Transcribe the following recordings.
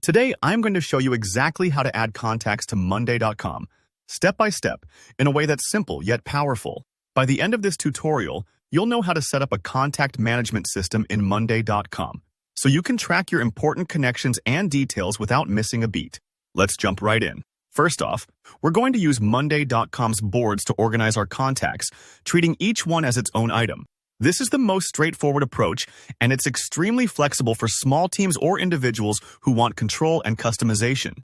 Today, I'm going to show you exactly how to add contacts to Monday.com, step by step, in a way that's simple yet powerful. By the end of this tutorial, you'll know how to set up a contact management system in Monday.com, so you can track your important connections and details without missing a beat. Let's jump right in. First off, we're going to use Monday.com's boards to organize our contacts, treating each one as its own item. This is the most straightforward approach, and it's extremely flexible for small teams or individuals who want control and customization.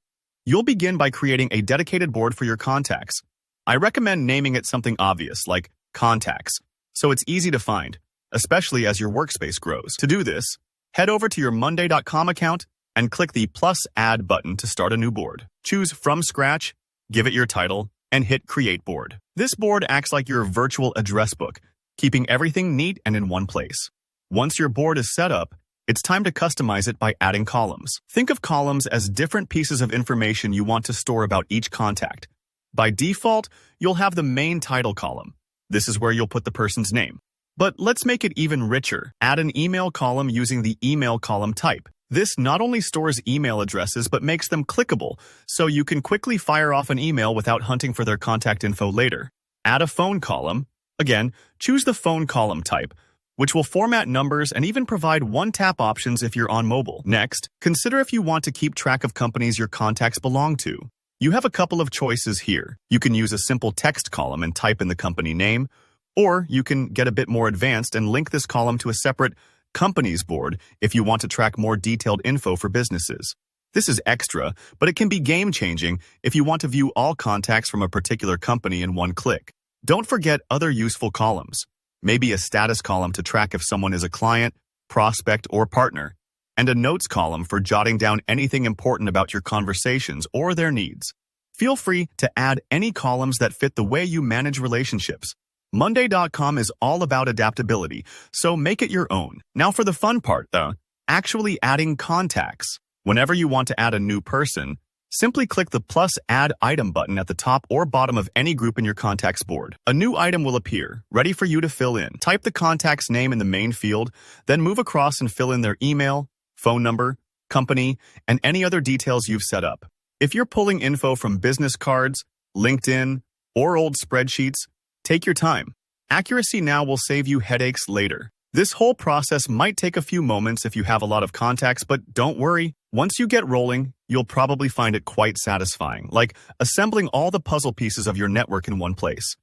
You'll begin by creating a dedicated board for your contacts. I recommend naming it something obvious, like Contacts, so it's easy to find, especially as your workspace grows. To do this, head over to your Monday.com account and click the +Add button to start a new board. Choose From Scratch, give it your title, and hit Create Board. This board acts like your virtual address book, keeping everything neat and in one place. Once your board is set up, it's time to customize it by adding columns. Think of columns as different pieces of information you want to store about each contact. By default, you'll have the main title column. This is where you'll put the person's name. But let's make it even richer. Add an email column using the email column type. This not only stores email addresses but makes them clickable, so you can quickly fire off an email without hunting for their contact info later. Add a phone column. Again, choose the phone column type, which will format numbers and even provide one-tap options if you're on mobile. Next, consider if you want to keep track of companies your contacts belong to. You have a couple of choices here. You can use a simple text column and type in the company name, or you can get a bit more advanced and link this column to a separate companies board if you want to track more detailed info for businesses. This is extra, but it can be game-changing if you want to view all contacts from a particular company in one click. Don't forget other useful columns, maybe a status column to track if someone is a client, prospect, or partner, and a notes column for jotting down anything important about your conversations or their needs. Feel free to add any columns that fit the way you manage relationships. Monday.com is all about adaptability, so make it your own. Now for the fun part, though, actually adding contacts. Whenever you want to add a new person, simply click the +Add item button at the top or bottom of any group in your contacts board. A new item will appear, ready for you to fill in. Type the contact's name in the main field, then move across and fill in their email, phone number, company, and any other details you've set up. If you're pulling info from business cards, LinkedIn, or old spreadsheets, take your time. Accuracy now will save you headaches later. This whole process might take a few moments if you have a lot of contacts, but don't worry. Once you get rolling, you'll probably find it quite satisfying, like assembling all the puzzle pieces of your network in one place.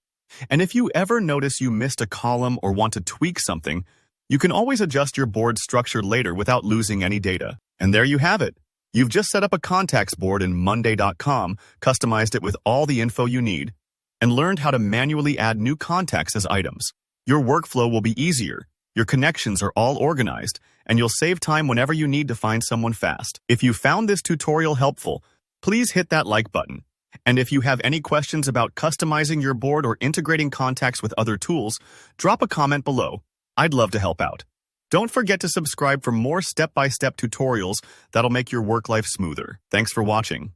And if you ever notice you missed a column or want to tweak something, you can always adjust your board structure later without losing any data. And there you have it. You've just set up a contacts board in Monday.com, customized it with all the info you need, and learned how to manually add new contacts as items. Your workflow will be easier. Your connections are all organized, and you'll save time whenever you need to find someone fast. If you found this tutorial helpful, please hit that like button. And if you have any questions about customizing your board or integrating contacts with other tools, drop a comment below. I'd love to help out. Don't forget to subscribe for more step-by-step tutorials that'll make your work life smoother. Thanks for watching.